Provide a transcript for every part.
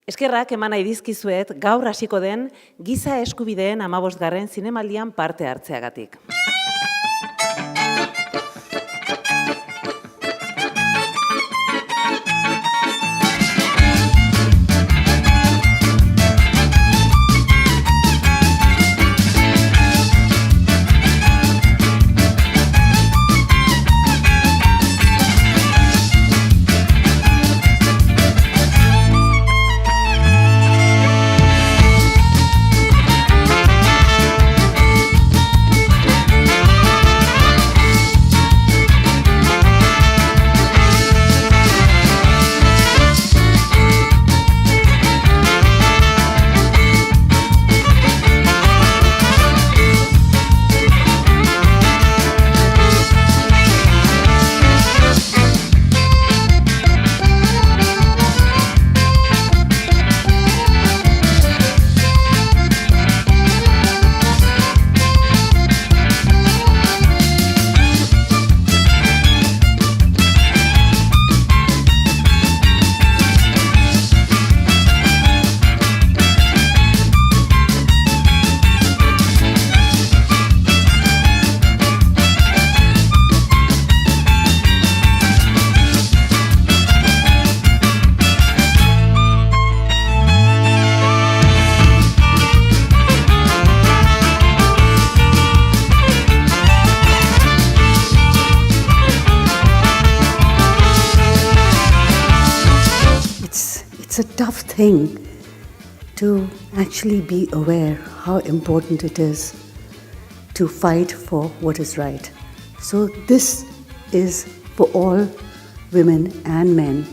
Eskerrak eman nahi dizkizuet gaur hasiko den Giza Eskubideen 15. zinemaldian parte hartzeagatik. It's a tough thing to actually be aware how important it is to fight for what is right. So this is for all women and men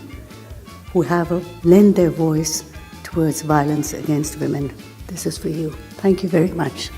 who have lent their voice towards violence against women. This is for you. Thank you very much.